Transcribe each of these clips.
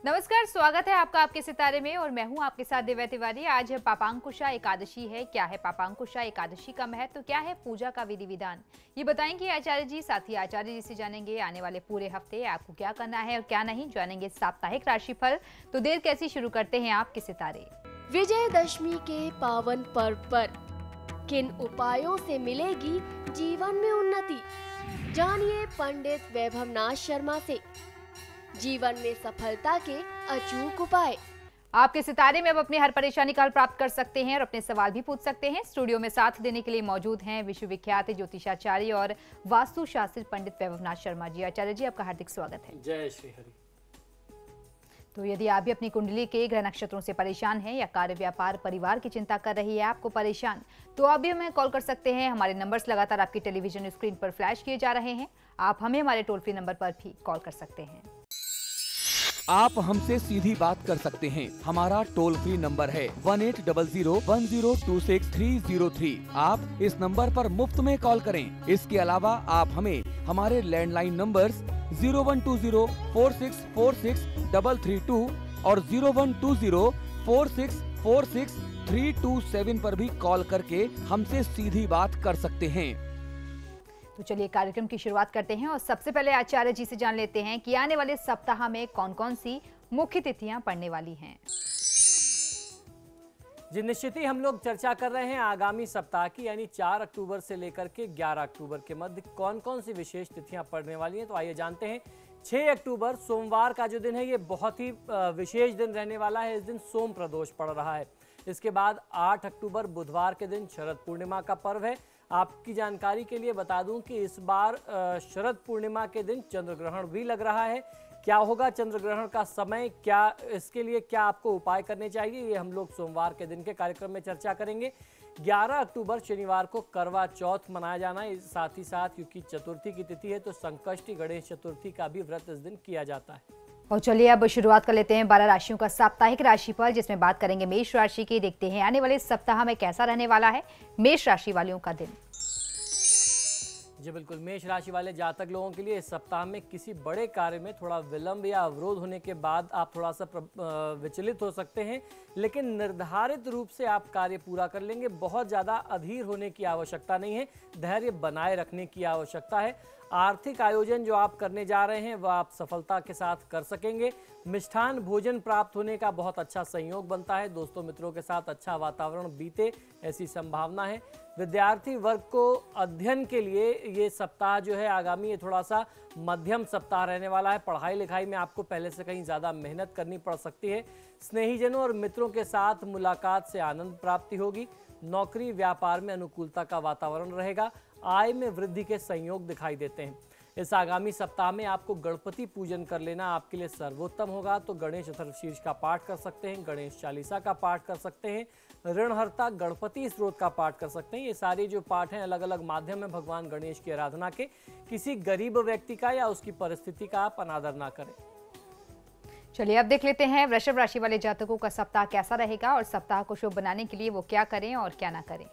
नमस्कार, स्वागत है आपका आपके सितारे में और मैं हूं आपके साथ दिव्या तिवारी। आज पापांकुशा एकादशी है। क्या है पापांकुशा एकादशी का महत्व, क्या है पूजा का विधि विधान, ये बताएंगे आचार्य जी। साथ ही आचार्य जी से जानेंगे आने वाले पूरे हफ्ते आपको क्या करना है और क्या नहीं। जानेंगे साप्ताहिक राशिफल। तो देर कैसी, शुरू करते हैं आपके सितारे। विजयदशमी के पावन पर्व पर किन उपायों से मिलेगी जीवन में उन्नति, जानिए पंडित वैभवनाथ शर्मा से जीवन में सफलता के अचूक उपाय। आपके सितारे में अब अपनी हर परेशानी का हल प्राप्त कर सकते हैं और अपने सवाल भी पूछ सकते हैं। स्टूडियो में साथ देने के लिए मौजूद हैं विश्वविख्यात ज्योतिषाचार्य और वास्तु शास्त्री पंडित वैभवनाथ शर्मा जी। आचार्य जी, आपका हार्दिक स्वागत है। जय श्री हरि। तो यदि आप भी अपनी कुंडली के ग्रह नक्षत्रों से परेशान हैं या कार्य व्यापार परिवार की चिंता कर रही है आपको परेशान, तो आप भी हमें कॉल कर सकते हैं। हमारे नंबर्स लगातार आपकी टेलीविजन स्क्रीन पर फ्लैश किए जा रहे हैं। आप हमें हमारे टोल फ्री नंबर पर भी कॉल कर सकते हैं। आप हमसे सीधी बात कर सकते हैं। हमारा टोल फ्री नंबर है 180010263003। आप इस नंबर पर मुफ्त में कॉल करें। इसके अलावा आप हमें हमारे लैंडलाइन नंबर्स 012046463332 और 012046463327 पर भी कॉल करके हमसे सीधी बात कर सकते हैं। तो चलिए कार्यक्रम की शुरुआत करते हैं और सबसे पहले आचार्य जी से जान लेते हैं कि आने वाले सप्ताह में कौन कौन सी मुख्य तिथियां पड़ने वाली हैं। जी, निश्चित ही हम लोग चर्चा कर रहे हैं आगामी सप्ताह की, यानी 4 अक्टूबर से लेकर के 11 अक्टूबर के मध्य कौन कौन सी विशेष तिथियां पड़ने वाली हैं। तो आइए जानते हैं। 6 अक्टूबर सोमवार का जो दिन है, ये बहुत ही विशेष दिन रहने वाला है। इस दिन सोम प्रदोष पड़ रहा है। इसके बाद 8 अक्टूबर बुधवार के दिन शरद पूर्णिमा का पर्व है। आपकी जानकारी के लिए बता दूं कि इस बार शरद पूर्णिमा के दिन चंद्र ग्रहण भी लग रहा है। क्या होगा चंद्र ग्रहण का समय, क्या इसके लिए क्या आपको उपाय करने चाहिए, ये हम लोग सोमवार के दिन के कार्यक्रम में चर्चा करेंगे। 11 अक्टूबर शनिवार को करवा चौथ मनाया जाना है। साथ ही साथ क्योंकि चतुर्थी की तिथि है तो संकष्टी गणेश चतुर्थी का भी व्रत इस दिन किया जाता है। और चलिए अब शुरुआत कर लेते हैं 12 राशियों का साप्ताहिक राशिफल, जिसमें बात करेंगे मेष राशि की। देखते हैं आने वाले सप्ताह में कैसा रहने वाला है मेष राशि वालों का दिन। जी बिल्कुल, मेष राशि वाले जातक लोगों के लिए इस सप्ताह में किसी बड़े कार्य में थोड़ा विलंब या अवरोध होने के बाद आप थोड़ा सा विचलित हो सकते हैं, लेकिन निर्धारित रूप से आप कार्य पूरा कर लेंगे। बहुत ज़्यादा अधीर होने की आवश्यकता नहीं है, धैर्य बनाए रखने की आवश्यकता है। आर्थिक आयोजन जो आप करने जा रहे हैं वह आप सफलता के साथ कर सकेंगे। मिष्ठान भोजन प्राप्त होने का बहुत अच्छा संयोग बनता है। दोस्तों मित्रों के साथ अच्छा वातावरण बीते, ऐसी संभावना है। विद्यार्थी वर्ग को अध्ययन के लिए ये सप्ताह जो है आगामी, ये थोड़ा सा मध्यम सप्ताह रहने वाला है। पढ़ाई लिखाई में आपको पहले से कहीं ज़्यादा मेहनत करनी पड़ सकती है। स्नेहीजनों और मित्रों के साथ मुलाकात से आनंद प्राप्ति होगी। नौकरी व्यापार में अनुकूलता का वातावरण रहेगा। आय में वृद्धि के संयोग दिखाई देते हैं। इस आगामी सप्ताह में आपको गणपति पूजन कर लेना आपके लिए सर्वोत्तम होगा। तो गणेश अथर्वशीर्ष का पाठ कर सकते हैं, गणेश चालीसा का पाठ कर सकते हैं, ऋणहर्ता गणपति स्त्रोत का पाठ कर सकते हैं। ये सारे जो पाठ हैं अलग अलग माध्यम है भगवान गणेश की आराधना के। किसी गरीब व्यक्ति का या उसकी परिस्थिति का आप अनादर ना करें। चलिए अब देख लेते हैं वृषभ राशि वाले जातकों का सप्ताह कैसा रहेगा और सप्ताह को शुभ बनाने के लिए वो क्या करें और क्या ना करें।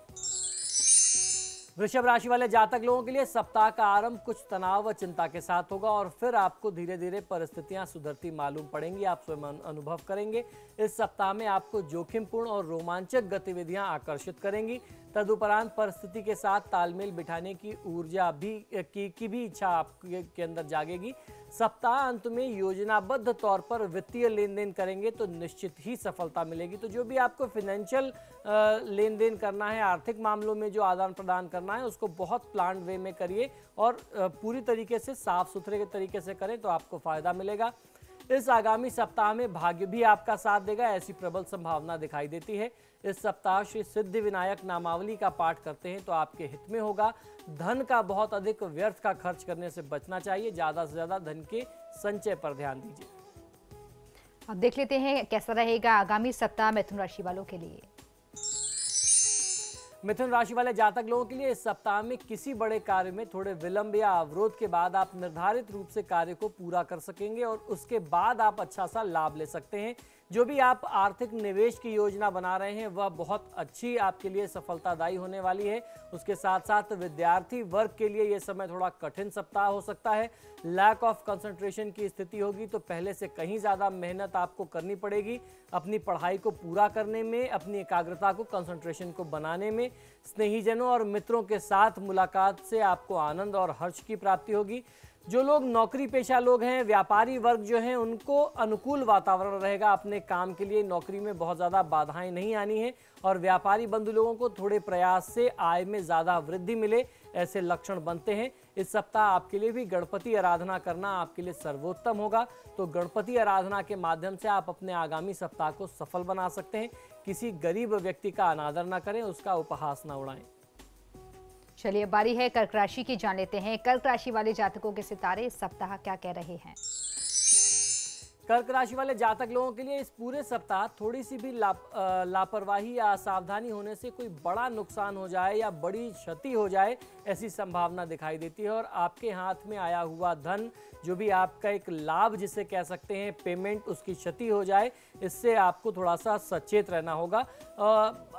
वृषभ राशि वाले जातक लोगों के लिए सप्ताह का आरंभ कुछ तनाव व चिंता के साथ होगा और फिर आपको धीरे धीरे परिस्थितियां सुधरती मालूम पड़ेंगी। आप स्वयं अनुभव करेंगे। इस सप्ताह में आपको जोखिमपूर्ण और रोमांचक गतिविधियां आकर्षित करेंगी। तदुपरांत परिस्थिति के साथ तालमेल बिठाने की ऊर्जा की भी इच्छा आपके अंदर जागेगी। सप्ताह अंत में योजनाबद्ध तौर पर वित्तीय लेन देन करेंगे तो निश्चित ही सफलता मिलेगी। तो जो भी आपको फाइनेंशियल लेन देन करना है, आर्थिक मामलों में जो आदान प्रदान करना है, उसको बहुत प्लान्ड वे में करिए और पूरी तरीके से साफ सुथरे के तरीके से करें तो आपको फायदा मिलेगा। इस आगामी सप्ताह में भाग्य भी आपका साथ देगा, ऐसी प्रबल संभावना दिखाई देती है। इस सप्ताह श्री सिद्धि विनायक नामावली का पाठ करते हैं तो आपके हित में होगा। धन का बहुत अधिक व्यर्थ का खर्च करने से बचना चाहिए। ज्यादा से ज्यादा धन के संचय पर ध्यान दीजिए। अब देख लेते हैं कैसा रहेगा आगामी सप्ताह मिथुन राशि वालों के लिए। मिथुन राशि वाले जातक लोगों के लिए इस सप्ताह में किसी बड़े कार्य में थोड़े विलंब या अवरोध के बाद आप निर्धारित रूप से कार्य को पूरा कर सकेंगे और उसके बाद आप अच्छा सा लाभ ले सकते हैं। जो भी आप आर्थिक निवेश की योजना बना रहे हैं वह बहुत अच्छी आपके लिए सफलतादायी होने वाली है। उसके साथ साथ विद्यार्थी वर्ग के लिए यह समय थोड़ा कठिन सप्ताह हो सकता है। लैक ऑफ कंसंट्रेशन की स्थिति होगी, तो पहले से कहीं ज़्यादा मेहनत आपको करनी पड़ेगी अपनी पढ़ाई को पूरा करने में, अपनी एकाग्रता को, कंसंट्रेशन को बनाने में। स्नेहीजनों और मित्रों के साथ मुलाकात से आपको आनंद और हर्ष की प्राप्ति होगी। जो लोग नौकरी पेशा लोग हैं, व्यापारी वर्ग जो हैं, उनको अनुकूल वातावरण रहेगा अपने काम के लिए। नौकरी में बहुत ज़्यादा बाधाएं नहीं आनी है और व्यापारी बंधु लोगों को थोड़े प्रयास से आय में ज़्यादा वृद्धि मिले, ऐसे लक्षण बनते हैं। इस सप्ताह आपके लिए भी गणपति आराधना करना आपके लिए सर्वोत्तम होगा। तो गणपति आराधना के माध्यम से आप अपने आगामी सप्ताह को सफल बना सकते हैं। किसी गरीब व्यक्ति का अनादर ना करें, उसका उपहास ना उड़ाएं। चलिए, बारी है कर्क राशि की, जान लेते हैं कर्क राशि वाले जातकों के सितारे इस सप्ताह क्या कह रहे हैं। कर्क राशि वाले जातक लोगों के लिए इस पूरे सप्ताह थोड़ी सी भी लापरवाही या असावधानी होने से कोई बड़ा नुकसान हो जाए या बड़ी क्षति हो जाए, ऐसी संभावना दिखाई देती है। और आपके हाथ में आया हुआ धन, जो भी आपका एक लाभ जिसे कह सकते हैं, पेमेंट, उसकी क्षति हो जाए, इससे आपको थोड़ा सा सचेत रहना होगा।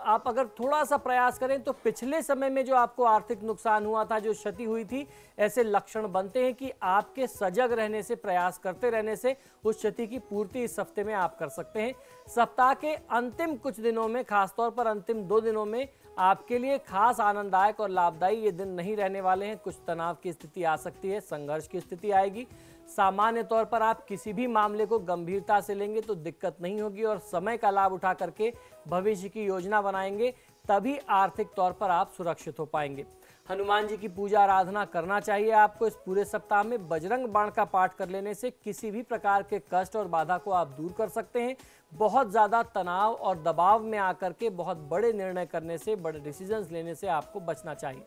आप अगर थोड़ा सा प्रयास करें तो पिछले समय में जो आपको आर्थिक नुकसान हुआ था, जो क्षति हुई थी, ऐसे लक्षण बनते हैं कि आपके सजग रहने से, प्रयास करते रहने से उस क्षति की पूर्ति इस हफ्ते में आप कर सकते हैं। सप्ताह के अंतिम कुछ दिनों में, खासतौर पर अंतिम 2 दिनों में आपके लिए खास आनंददायक और लाभदायी ये दिन नहीं रहने वाले हैं। कुछ तनाव की स्थिति आ सकती है, संघर्ष की स्थिति आएगी। सामान्य तौर पर आप किसी भी मामले को गंभीरता से लेंगे तो दिक्कत नहीं होगी और समय का लाभ उठा करके भविष्य की योजना बनाएंगे, तभी आर्थिक तौर पर आप सुरक्षित हो पाएंगे। हनुमान जी की पूजा आराधना करना चाहिए आपको इस पूरे सप्ताह में। बजरंग बाण का पाठ कर लेने से किसी भी प्रकार के कष्ट और बाधा को आप दूर कर सकते हैं। बहुत ज़्यादा तनाव और दबाव में आकर के बहुत बड़े निर्णय करने से, बड़े डिसीजंस लेने से आपको बचना चाहिए।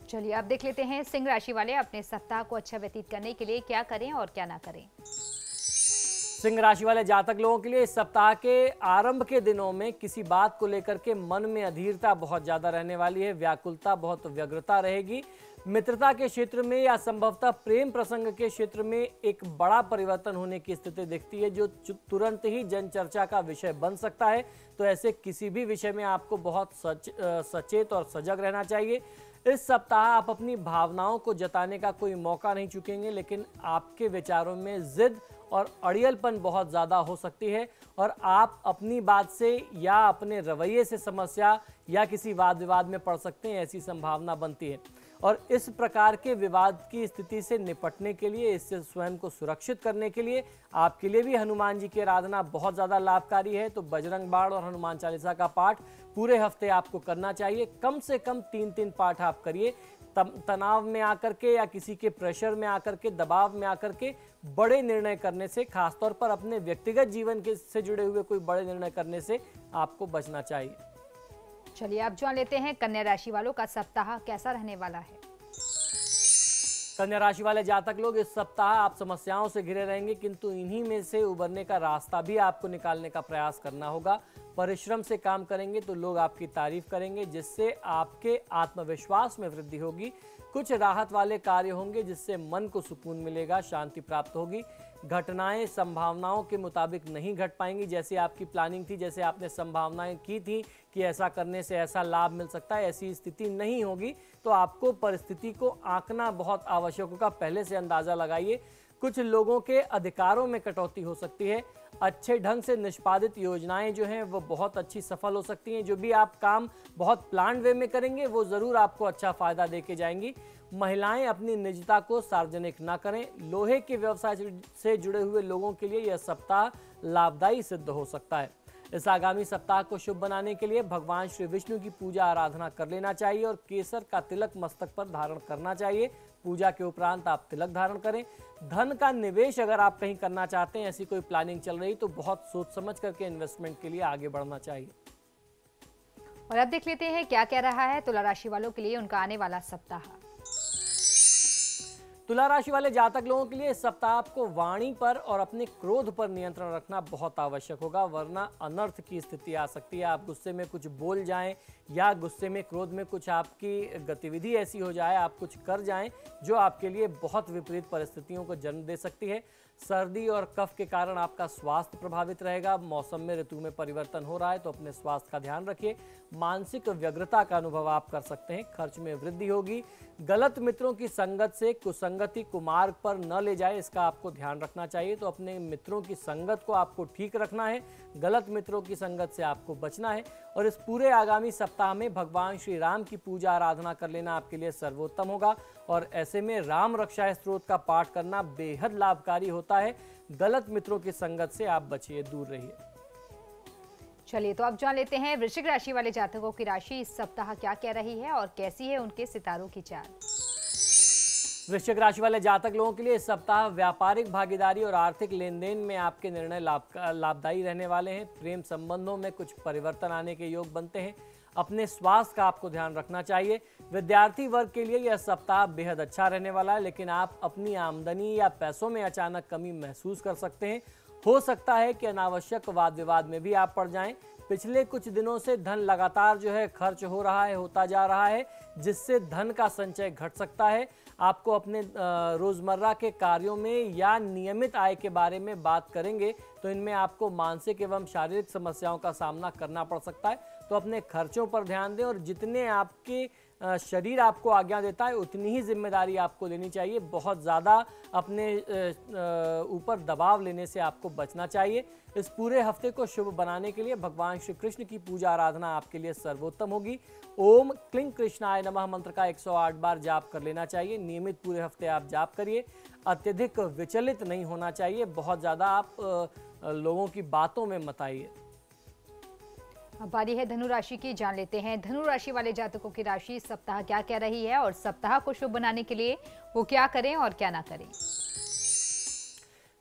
चलिए, अब देख लेते हैं सिंह राशि वाले अपने सप्ताह को अच्छा व्यतीत करने के लिए क्या करें और क्या ना करें। सिंह राशि वाले जातक लोगों के लिए इस सप्ताह के आरंभ के दिनों में किसी बात को लेकर के मन में अधीरता बहुत ज़्यादा रहने वाली है, व्याकुलता, बहुत व्यग्रता रहेगी। मित्रता के क्षेत्र में या संभवतः प्रेम प्रसंग के क्षेत्र में एक बड़ा परिवर्तन होने की स्थिति दिखती है, जो तुरंत ही जन चर्चा का विषय बन सकता है। तो ऐसे किसी भी विषय में आपको बहुत सचेत और सजग रहना चाहिए। इस सप्ताह आप अपनी भावनाओं को जताने का कोई मौका नहीं चूकेंगे, लेकिन आपके विचारों में जिद और अड़ियलपन बहुत ज़्यादा हो सकती है और आप अपनी बात से या अपने रवैये से समस्या या किसी वाद विवाद में पड़ सकते हैं, ऐसी संभावना बनती है। और इस प्रकार के विवाद की स्थिति से निपटने के लिए, इससे स्वयं को सुरक्षित करने के लिए आपके लिए भी हनुमान जी की आराधना बहुत ज़्यादा लाभकारी है। तो बजरंग बाण और हनुमान चालीसा का पाठ पूरे हफ्ते आपको करना चाहिए। कम से कम 3-3 पाठ आप करिए। तनाव में आकर के या किसी के प्रेशर में आकर के, दबाव में आकर के बड़े निर्णय करने से, खासतौर पर अपने व्यक्तिगत जीवन के से जुड़े हुए कोई बड़े निर्णय करने से आपको बचना चाहिए। चलिए, अब जान लेते हैं कन्या राशि वालों का सप्ताह कैसा रहने वाला है। कन्या राशि वाले जातक लोग इस सप्ताह आप समस्याओं से घिरे रहेंगे, किंतु इन्हीं में से उबरने का रास्ता भी आपको निकालने का प्रयास करना होगा। परिश्रम से काम करेंगे तो लोग आपकी तारीफ करेंगे, जिससे आपके आत्मविश्वास में वृद्धि होगी। कुछ राहत वाले कार्य होंगे जिससे मन को सुकून मिलेगा, शांति प्राप्त होगी। घटनाएं संभावनाओं के मुताबिक नहीं घट पाएंगी, जैसे आपकी प्लानिंग थी, जैसे आपने संभावनाएं की थी कि ऐसा करने से ऐसा लाभ मिल सकता है, ऐसी स्थिति नहीं होगी। तो आपको परिस्थिति को आंकना बहुत आवश्यक होगा, पहले से अंदाजा लगाइए। कुछ लोगों के अधिकारों में कटौती हो सकती है। अच्छे ढंग से निष्पादित योजनाएं जो हैं वो बहुत अच्छी सफल हो सकती हैं। जो भी आप काम बहुत प्लान वे में करेंगे वो ज़रूर आपको अच्छा फायदा दे के जाएंगी। महिलाएं अपनी निजता को सार्वजनिक ना करें। लोहे के व्यवसाय से जुड़े हुए लोगों के लिए यह सप्ताह लाभदायी सिद्ध हो सकता है। इस आगामी सप्ताह को शुभ बनाने के लिए भगवान श्री विष्णु की पूजा आराधना कर लेना चाहिए और केसर का तिलक मस्तक पर धारण करना चाहिए। पूजा के उपरांत आप तिलक धारण करें। धन का निवेश अगर आप कहीं करना चाहते हैं, ऐसी कोई प्लानिंग चल रही, तो बहुत सोच समझ करके इन्वेस्टमेंट के लिए आगे बढ़ना चाहिए। और अब देख लेते हैं क्या कह रहा है तुला राशि वालों के लिए उनका आने वाला सप्ताह। तुला राशि वाले जातक लोगों के लिए इस सप्ताह आपको वाणी पर और अपने क्रोध पर नियंत्रण रखना बहुत आवश्यक होगा, वरना अनर्थ की स्थिति आ सकती है। आप गुस्से में कुछ बोल जाएं या गुस्से में क्रोध में कुछ आपकी गतिविधि ऐसी हो जाए, आप कुछ कर जाएं जो आपके लिए बहुत विपरीत परिस्थितियों को जन्म दे सकती है। सर्दी और कफ के कारण आपका स्वास्थ्य प्रभावित रहेगा। मौसम में ऋतु में परिवर्तन हो रहा है तो अपने स्वास्थ्य का ध्यान रखिए। मानसिक व्यग्रता का अनुभव आप कर सकते हैं। खर्च में वृद्धि होगी। गलत मित्रों की संगत से कुसंगति कुमार्ग पर न ले जाए, इसका आपको ध्यान रखना चाहिए। तो अपने मित्रों की संगत को आपको ठीक रखना है, गलत मित्रों की संगत से आपको बचना है। और इस पूरे आगामी सप्ताह में भगवान श्री राम की पूजा आराधना कर लेना आपके लिए सर्वोत्तम होगा। और ऐसे में राम रक्षा स्तोत्र का पाठ करना बेहद लाभकारी होता है। गलत मित्रों की संगत से आप बचिए, दूर रहिए। चलिए तो अब जान लेते हैं वृश्चिक राशि वाले जातकों की राशि इस सप्ताह क्या कह रही है और कैसी है उनके सितारों की चाल। वृश्चिक राशि वाले जातक लोगों के लिए इस सप्ताह व्यापारिक भागीदारी और आर्थिक लेन देन में आपके निर्णय लाभदायी रहने वाले हैं। प्रेम संबंधों में कुछ परिवर्तन आने के योग बनते हैं। अपने स्वास्थ्य का आपको ध्यान रखना चाहिए। विद्यार्थी वर्ग के लिए यह सप्ताह बेहद अच्छा रहने वाला है, लेकिन आप अपनी आमदनी या पैसों में अचानक कमी महसूस कर सकते हैं। हो सकता है कि अनावश्यक वाद विवाद में भी आप पड़ जाएं। पिछले कुछ दिनों से धन लगातार खर्च हो रहा है, होता जा रहा है, जिससे धन का संचय घट सकता है। आपको अपने रोजमर्रा के कार्यों में या नियमित आय के बारे में बात करेंगे तो इनमें आपको मानसिक एवं शारीरिक समस्याओं का सामना करना पड़ सकता है। तो अपने खर्चों पर ध्यान दें और जितने आपके शरीर आपको आज्ञा देता है उतनी ही जिम्मेदारी आपको लेनी चाहिए। बहुत ज़्यादा अपने ऊपर दबाव लेने से आपको बचना चाहिए। इस पूरे हफ्ते को शुभ बनाने के लिए भगवान श्री कृष्ण की पूजा आराधना आपके लिए सर्वोत्तम होगी। ओम क्लीं कृष्णाय नमः मंत्र का 108 बार जाप कर लेना चाहिए। नियमित पूरे हफ्ते आप जाप करिए। अत्यधिक विचलित नहीं होना चाहिए। बहुत ज़्यादा आप लोगों की बातों में मत आइए। अब बारी है धनु राशि की, जान लेते हैं धनु राशि वाले जातकों की राशि इस सप्ताह क्या कह रही है और सप्ताह को शुभ बनाने के लिए वो क्या करें और क्या ना करें।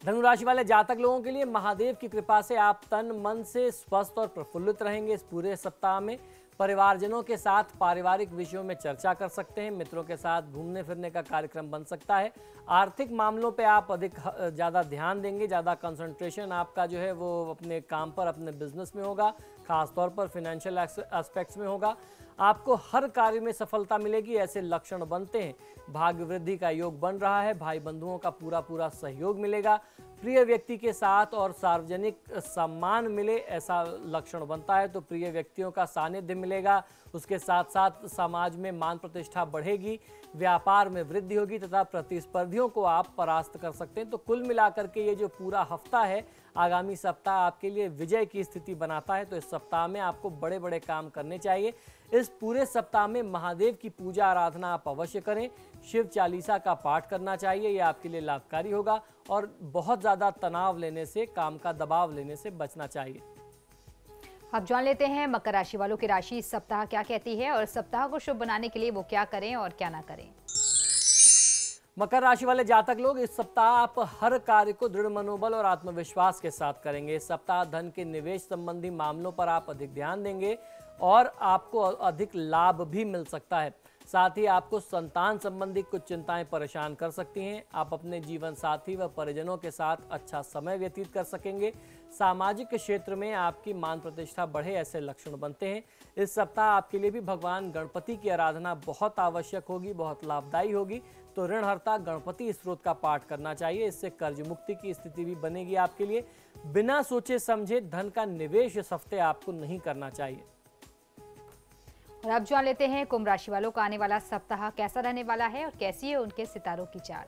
धनु राशि वाले जातक लोगों के लिए महादेव की कृपा से आप तन मन से स्वस्थ और प्रफुल्लित रहेंगे। इस पूरे सप्ताह में परिवारजनों के साथ पारिवारिक विषयों में चर्चा कर सकते हैं। मित्रों के साथ घूमने फिरने का कार्यक्रम बन सकता है। आर्थिक मामलों पे आप अधिक ज़्यादा ध्यान देंगे। ज़्यादा कंसंट्रेशन आपका वो अपने काम पर, अपने बिजनेस में होगा, खासतौर पर फिनेंशियल एस्पेक्ट्स में होगा। आपको हर कार्य में सफलता मिलेगी, ऐसे लक्षण बनते हैं। भाग्य वृद्धि का योग बन रहा है। भाई बंधुओं का पूरा सहयोग मिलेगा। प्रिय व्यक्ति के साथ और सार्वजनिक सम्मान मिले, ऐसा लक्षण बनता है। तो प्रिय व्यक्तियों का सानिध्य मिलेगा। उसके साथ साथ समाज में मान प्रतिष्ठा बढ़ेगी। व्यापार में वृद्धि होगी तथा प्रतिस्पर्धियों को आप परास्त कर सकते हैं। तो कुल मिलाकर के ये जो पूरा हफ्ता है, आगामी सप्ताह आपके लिए विजय की स्थिति बनाता है। तो इस सप्ताह में आपको बड़े बड़े काम करने चाहिए। इस पूरे सप्ताह में महादेव की पूजा आराधना आप अवश्य करें। शिव चालीसा का पाठ करना चाहिए, ये आपके लिए लाभकारी होगा। और बहुत ज़्यादा तनाव लेने से, काम का दबाव लेने से बचना चाहिए। अब जान लेते हैं मकर राशि वालों की राशि इस सप्ताह क्या कहती है और सप्ताह को शुभ बनाने के लिए वो क्या करें और क्या ना करें। मकर राशि वाले जातक लोग, इस सप्ताह आप हर कार्य को दृढ़ मनोबल और आत्मविश्वास के साथ करेंगे। इस सप्ताह धन के निवेश संबंधी मामलों पर आप अधिक ध्यान देंगे और आपको अधिक लाभ भी मिल सकता है। साथ ही आपको संतान संबंधी कुछ चिंताएं परेशान कर सकती हैं। आप अपने जीवन साथी व परिजनों के साथ अच्छा समय व्यतीत कर सकेंगे। सामाजिक क्षेत्र में आपकी मान प्रतिष्ठा बढ़े, ऐसे लक्षण बनते हैं। इस सप्ताह आपके लिए भी भगवान गणपति की आराधना बहुत आवश्यक होगी, बहुत लाभदायी होगी। तो ऋणहर्ता गणपति स्त्रोत का पाठ करना चाहिए। इससे कर्ज मुक्ति की स्थिति भी बनेगी आपके लिए। बिना सोचे समझे धन का निवेश इस हफ्ते आपको नहीं करना चाहिए। और अब जान लेते हैं कुंभ राशि वालों का आने वाला सप्ताह कैसा रहने वाला है और कैसी है उनके सितारों की चाल।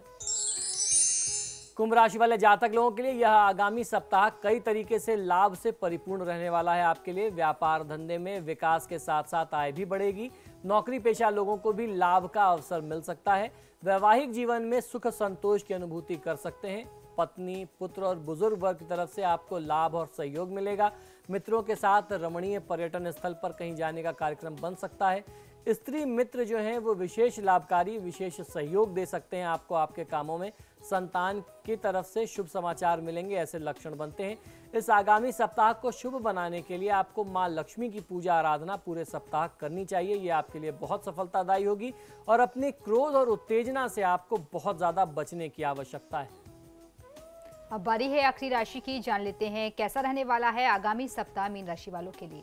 कुंभ राशि वाले जातक लोगों के लिए यह आगामी सप्ताह कई तरीके से लाभ से परिपूर्ण रहने वाला है आपके लिए। व्यापार धंधे में विकास के साथ साथ आय भी बढ़ेगी। नौकरी पेशा लोगों को भी लाभ का अवसर मिल सकता है। वैवाहिक जीवन में सुख संतोष की अनुभूति कर सकते हैं। पत्नी, पुत्र और बुजुर्ग वर्ग की तरफ से आपको लाभ और सहयोग मिलेगा। मित्रों के साथ रमणीय पर्यटन स्थल पर कहीं जाने का कार्यक्रम बन सकता है। स्त्री मित्र जो हैं वो विशेष लाभकारी, विशेष सहयोग दे सकते हैं आपको आपके कामों में। संतान की तरफ से शुभ समाचार मिलेंगे, ऐसे लक्षण बनते हैं। इस आगामी सप्ताह को शुभ बनाने के लिए आपको मां लक्ष्मी की पूजा आराधना पूरे सप्ताह करनी चाहिए। ये आपके लिए बहुत सफलतादायी होगी और अपने क्रोध और उत्तेजना से आपको बहुत ज्यादा बचने की आवश्यकता है। अब बारी है आखिरी राशि की, जान लेते हैं कैसा रहने वाला है आगामी सप्ताह मीन राशि वालों के लिए।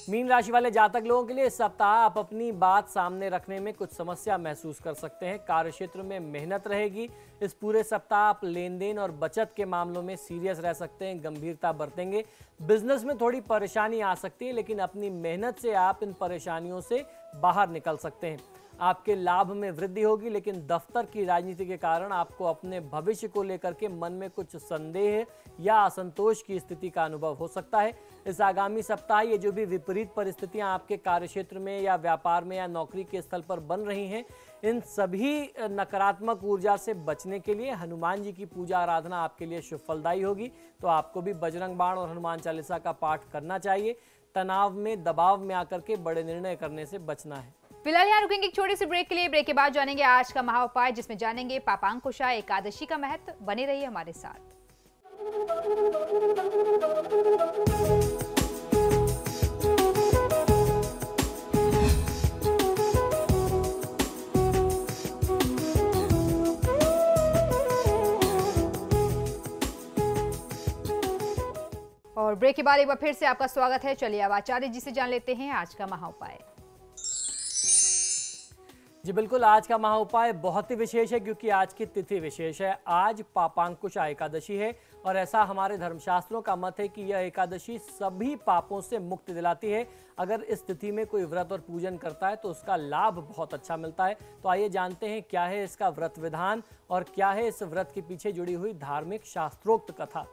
मीन राशि वाले जातक लोगों के लिए इस सप्ताह आप अपनी बात सामने रखने में कुछ समस्या महसूस कर सकते हैं। कार्य क्षेत्र में मेहनत रहेगी। इस पूरे सप्ताह आप लेन देन और बचत के मामलों में सीरियस रह सकते हैं, गंभीरता बरतेंगे। बिजनेस में थोड़ी परेशानी आ सकती है, लेकिन अपनी मेहनत से आप इन परेशानियों से बाहर निकल सकते हैं। आपके लाभ में वृद्धि होगी, लेकिन दफ्तर की राजनीति के कारण आपको अपने भविष्य को लेकर के मन में कुछ संदेह या असंतोष की स्थिति का अनुभव हो सकता है। इस आगामी सप्ताह ये जो भी विपरीत परिस्थितियां आपके कार्यक्षेत्र में या व्यापार में या नौकरी के स्थल पर बन रही हैं, इन सभी नकारात्मक ऊर्जा से बचने के लिए हनुमान जी की पूजा आराधना आपके लिए शुभ फलदायी होगी। तो आपको भी बजरंग बाण और हनुमान चालीसा का पाठ करना चाहिए। तनाव में, दबाव में आकर के बड़े निर्णय करने से बचना है। फिलहाल यहाँ रुकेंगे एक छोटे से ब्रेक के लिए। ब्रेक के बाद जानेंगे आज का महा उपाय, जिसमें जानेंगे पापांकुशा एकादशी का महत्व। बने रहिए हमारे साथ। और ब्रेक के बाद एक बार फिर से आपका स्वागत है। चलिए अब आचार्य जी से जान लेते हैं आज का महा उपाय। जी बिल्कुल, आज का महा उपाय बहुत ही विशेष है, क्योंकि आज की तिथि विशेष है। आज पापांकुशा एकादशी है और ऐसा हमारे धर्मशास्त्रों का मत है कि यह एकादशी सभी पापों से मुक्ति दिलाती है। अगर इस तिथि में कोई व्रत और पूजन करता है तो उसका लाभ बहुत अच्छा मिलता है। तो आइए जानते हैं क्या है इसका व्रत विधान और क्या है इस व्रत के पीछे जुड़ी हुई धार्मिक शास्त्रोक्त कथा।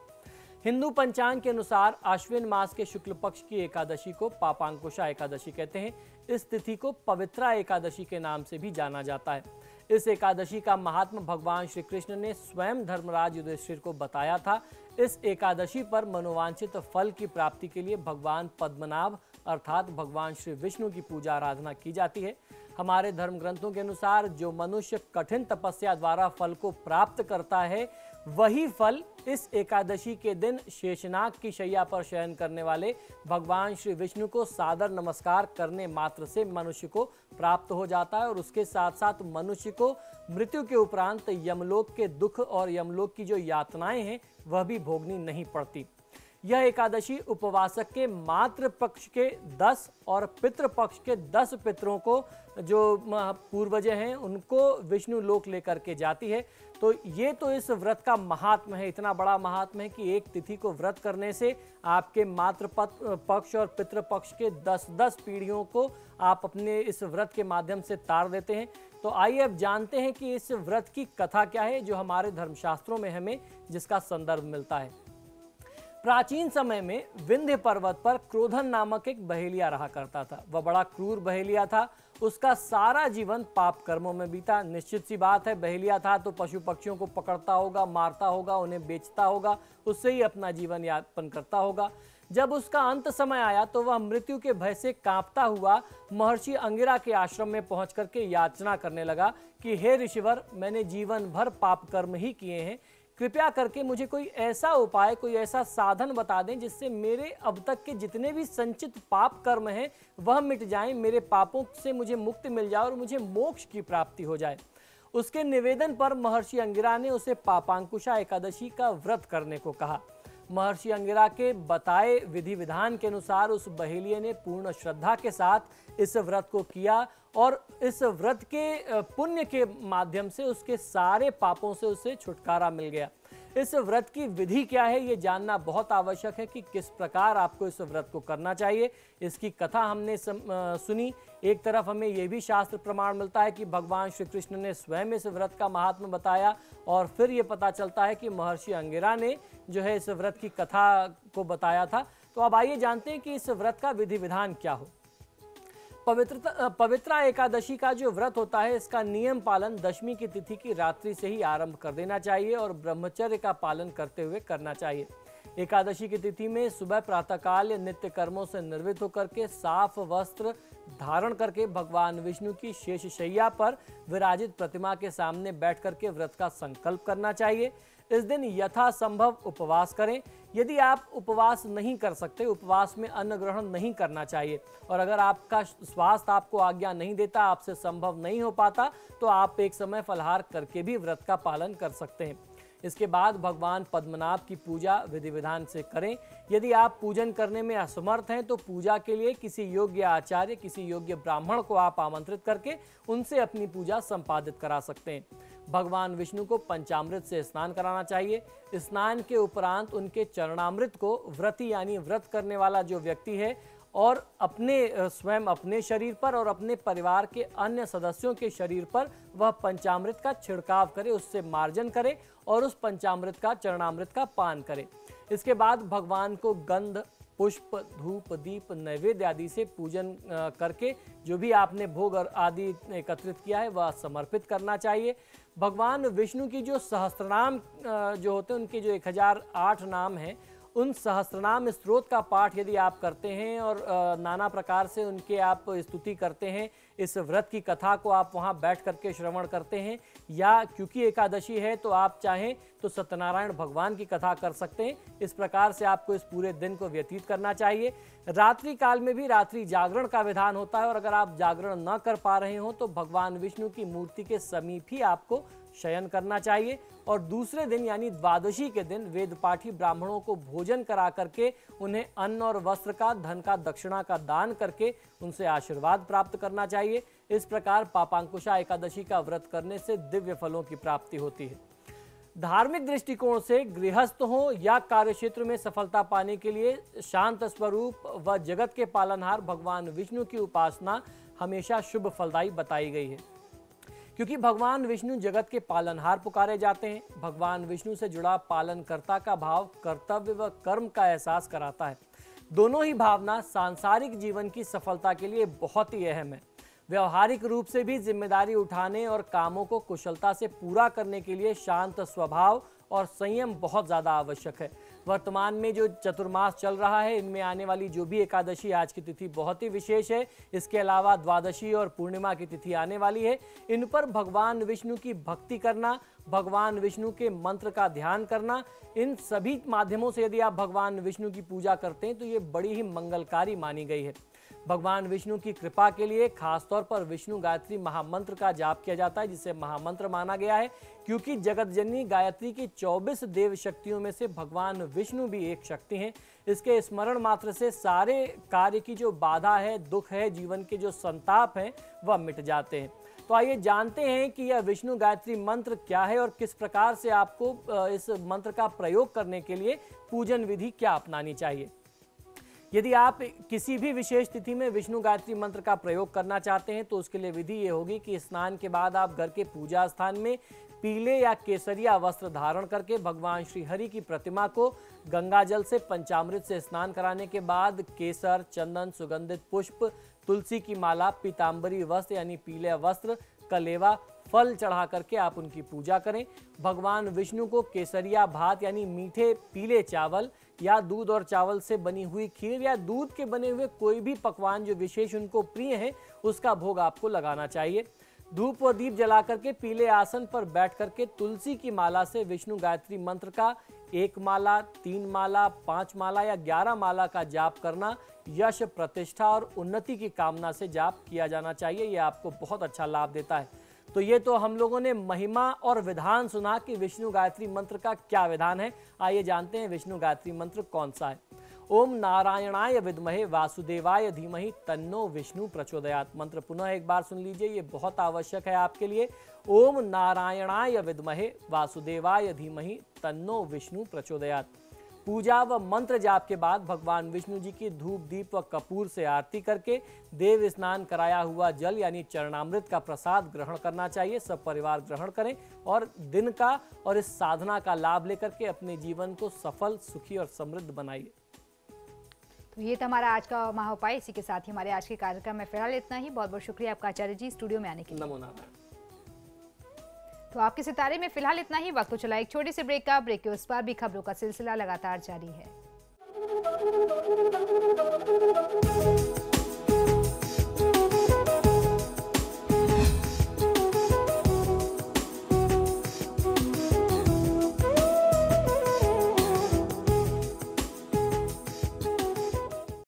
हिंदू पंचांग के अनुसार आश्विन मास के शुक्ल पक्ष की एकादशी को पापांकुशा एकादशी कहते हैं। इस तिथि को पवित्रा एकादशी के नाम से भी जाना जाता है। इस एकादशी का महात्मा भगवान श्री कृष्ण ने स्वयं धर्मराज युधिष्ठिर को बताया था। इस एकादशी पर मनोवांछित फल की प्राप्ति के लिए भगवान पद्मनाभ अर्थात भगवान श्री विष्णु की पूजा आराधना की जाती है। हमारे धर्म ग्रंथों के अनुसार जो मनुष्य कठिन तपस्या द्वारा फल को प्राप्त करता है, वही फल इस एकादशी के दिन शेषनाग की शैया पर शयन करने वाले भगवान श्री विष्णु को सादर नमस्कार करने मात्र से मनुष्य को प्राप्त हो जाता है। और उसके साथ साथ मनुष्य को मृत्यु के उपरांत यमलोक के दुख और यमलोक की जो यातनाएं हैं वह भी भोगनी नहीं पड़ती। यह एकादशी उपवासक के मातृ पक्ष के 10 और पितृ पक्ष के 10 पितरों को, जो पूर्वज हैं, उनको विष्णु लोक लेकर के जाती है। तो ये तो इस व्रत का महात्म है, इतना बड़ा महात्म है कि एक तिथि को व्रत करने से आपके मातृ पक्ष और पितृ पक्ष के 10-10 पीढ़ियों को आप अपने इस व्रत के माध्यम से तार देते हैं। तो आइए अब जानते हैं कि इस व्रत की कथा क्या है, जो हमारे धर्मशास्त्रों में हमें जिसका संदर्भ मिलता है। प्राचीन समय में विंध्य पर्वत पर क्रोधन नामक एक बहेलिया रहा करता था। वह बड़ा क्रूर बहेलिया था। उसका सारा जीवन पाप कर्मों में बीता। निश्चित सी बात है, बहेलिया था तो पशु पक्षियों को पकड़ता होगा, मारता होगा, उन्हें बेचता होगा, उससे ही अपना जीवन यापन करता होगा। जब उसका अंत समय आया तो वह मृत्यु के भय से कांपता हुआ महर्षि अंगिरा के आश्रम में पहुंच करके याचना करने लगा कि हे ऋषिवर, मैंने जीवन भर पाप कर्म ही किए हैं, कृपया करके मुझे कोई ऐसा उपाय, कोई ऐसा साधन बता दें जिससे मेरे अब तक के जितने भी संचित पाप कर्म हैं वह मिट जाएं, मेरे पापों से मुझे मुक्ति मिल जाए और मुझे मोक्ष की प्राप्ति हो जाए। उसके निवेदन पर महर्षि अंगिरा ने उसे पापांकुशा एकादशी का व्रत करने को कहा। महर्षि अंगिरा के बताए विधि विधान के अनुसार उस बहेलिये ने पूर्ण श्रद्धा के साथ इस व्रत को किया और इस व्रत के पुण्य के माध्यम से उसके सारे पापों से उसे छुटकारा मिल गया। इस व्रत की विधि क्या है ये जानना बहुत आवश्यक है कि किस प्रकार आपको इस व्रत को करना चाहिए। इसकी कथा हमने सुनी। एक तरफ हमें यह भी शास्त्र प्रमाण मिलता है कि भगवान श्री कृष्ण ने स्वयं इस व्रत का महात्म्य बताया और फिर ये पता चलता है कि महर्षि अंगिरा ने जो है इस व्रत की कथा को बताया था। तो अब आइए जानते हैं कि इस व्रत का विधि विधान क्या हो। पवित्रा एकादशी का जो व्रत होता है, इसका नियम पालन दशमी की तिथि की रात्रि से ही आरंभ कर देना चाहिए और ब्रह्मचर्य का पालन करते हुए करना चाहिए। एकादशी की तिथि में सुबह प्रातःकाल नित्य कर्मों से निर्वृत्त होकर के साफ वस्त्र धारण करके भगवान विष्णु की शेष शैया पर विराजित प्रतिमा के सामने बैठ करके व्रत का संकल्प करना चाहिए। इस दिन यथासंभव उपवास करें। यदि आप उपवास नहीं कर सकते, उपवास में अन्न ग्रहण नहीं करना चाहिए, और अगर आपका स्वास्थ्य आपको आज्ञा नहीं देता, आपसे संभव नहीं हो पाता, तो आप एक समय फलाहार करके भी व्रत का पालन कर सकते हैं। इसके बाद भगवान पद्मनाभ की पूजा विधि विधान से करें। यदि आप पूजन करने में असमर्थ हैं तो पूजा के लिए किसी योग्य आचार्य, किसी योग्य ब्राह्मण को आप आमंत्रित करके उनसे अपनी पूजा संपादित करा सकते हैं। भगवान विष्णु को पंचामृत से स्नान कराना चाहिए। स्नान के उपरांत उनके चरणामृत को व्रती यानी व्रत करने वाला जो व्यक्ति है और स्वयं अपने शरीर पर और अपने परिवार के अन्य सदस्यों के शरीर पर वह पंचामृत का छिड़काव करे, उससे मार्जन करे और उस पंचामृत का चरणामृत का पान करे। इसके बाद भगवान को गंध, पुष्प, धूप, दीप, नैवेद्य आदि से पूजन करके जो भी आपने भोग आदि एकत्रित किया है वह समर्पित करना चाहिए। भगवान विष्णु की जो सहस्त्रनाम जो होते हैं, उनके जो 1008 नाम हैं, उन सहस्त्रनाम स्तोत्र का पाठ यदि आप करते हैं और नाना प्रकार से उनके आप स्तुति करते हैं, इस व्रत की कथा को आप वहां बैठ करके श्रवण करते हैं, या क्योंकि एकादशी है तो आप चाहें तो सत्यनारायण भगवान की कथा कर सकते हैं। इस प्रकार से आपको इस पूरे दिन को व्यतीत करना चाहिए। रात्रि काल में भी रात्रि जागरण का विधान होता है, और अगर आप जागरण न कर पा रहे हो तो भगवान विष्णु की मूर्ति के समीप ही आपको शयन करना चाहिए। और दूसरे दिन यानी द्वादशी के दिन वेदपाठी ब्राह्मणों को भोजन करा करके उन्हें अन्न और वस्त्र का, धन का, दक्षिणा का दान करके उनसे आशीर्वाद प्राप्त करना चाहिए। इस प्रकार पापांकुशा एकादशी का व्रत करने से दिव्य फलों की प्राप्ति होती है। धार्मिक दृष्टिकोण से गृहस्थ हो या कार्यक्षेत्र में सफलता पाने के लिए शांत स्वरूप व जगत के पालनहार भगवान विष्णु की उपासना हमेशा शुभ फलदायी बताई गई है, क्योंकि भगवान विष्णु जगत के पालनहार पुकारे जाते हैं। भगवान विष्णु से जुड़ा पालनकर्ता का भाव कर्तव्य व कर्म का एहसास कराता है। दोनों ही भावना सांसारिक जीवन की सफलता के लिए बहुत ही अहम है। व्यवहारिक रूप से भी जिम्मेदारी उठाने और कामों को कुशलता से पूरा करने के लिए शांत स्वभाव और संयम बहुत ज़्यादा आवश्यक है। वर्तमान में जो चतुर्मास चल रहा है, इनमें आने वाली जो भी एकादशी आज की तिथि बहुत ही विशेष है। इसके अलावा द्वादशी और पूर्णिमा की तिथि आने वाली है। इन पर भगवान विष्णु की भक्ति करना, भगवान विष्णु के मंत्र का ध्यान करना, इन सभी माध्यमों से यदि आप भगवान विष्णु की पूजा करते हैं तो ये बड़ी ही मंगलकारी मानी गई है। भगवान विष्णु की कृपा के लिए खासतौर पर विष्णु गायत्री महामंत्र का जाप किया जाता है, जिसे महामंत्र माना गया है, क्योंकि जगत जननी गायत्री की 24 देव शक्तियों में से भगवान विष्णु भी एक शक्ति हैं। इसके स्मरण मात्र से सारे कार्य की जो बाधा है, दुख है, जीवन के जो संताप हैं, वह मिट जाते हैं। तो आइए जानते हैं कि यह विष्णु गायत्री मंत्र क्या है और किस प्रकार से आपको इस मंत्र का प्रयोग करने के लिए पूजन विधि क्या अपनानी चाहिए। यदि आप किसी भी विशेष तिथि में विष्णु गायत्री मंत्र का प्रयोग करना चाहते हैं तो उसके लिए विधि ये होगी कि स्नान के बाद आप घर के पूजा स्थान में पीले या केसरिया वस्त्र धारण करके भगवान श्री हरि की प्रतिमा को गंगा जल से पंचामृत से स्नान कराने के बाद केसर, चंदन, सुगंधित पुष्प, तुलसी की माला, पीतांबरी वस्त्र यानी पीले वस्त्र, कलेवा, फल चढ़ा करके आप उनकी पूजा करें। भगवान विष्णु को केसरिया भात यानी मीठे पीले चावल या दूध और चावल से बनी हुई खीर या दूध के बने हुए कोई भी पकवान जो विशेष उनको प्रिय है उसका भोग आपको लगाना चाहिए। धूप व दीप जला करके पीले आसन पर बैठ करके तुलसी की माला से विष्णु गायत्री मंत्र का 1 माला, 3 माला, 5 माला या 11 माला का जाप करना यश, प्रतिष्ठा और उन्नति की कामना से जाप किया जाना चाहिए। यह आपको बहुत अच्छा लाभ देता है। तो ये तो हम लोगों ने महिमा और विधान सुना कि विष्णु गायत्री मंत्र का क्या विधान है। आइए जानते हैं विष्णु गायत्री मंत्र कौन सा है। ओम नारायणाय विद्महे वासुदेवाय धीमहि तन्नो विष्णु प्रचोदयात्। मंत्र पुनः एक बार सुन लीजिए, ये बहुत आवश्यक है आपके लिए। ओम नारायणाय विद्महे वासुदेवाय धीमहि तन्नो विष्णु प्रचोदयात्। पूजा व मंत्र जाप के बाद भगवान विष्णु जी की धूप, दीप व कपूर से आरती करके देव स्नान कराया हुआ जल यानी चरणामृत का प्रसाद ग्रहण करना चाहिए। सब परिवार ग्रहण करें और दिन का और इस साधना का लाभ लेकर के अपने जीवन को सफल, सुखी और समृद्ध बनाइए। तो ये था हमारा आज का महाउपाय। इसी के साथ ही हमारे आज के कार्यक्रम में फिलहाल इतना ही। बहुत बहुत शुक्रिया आपका आचार्य जी स्टूडियो में आने के लिए। नमो नारायण। तो आपके सितारे में फिलहाल इतना ही। वक्त तो चला एक छोटी सी ब्रेक का। ब्रेक के उस पार भी खबरों का सिलसिला लगातार जारी है।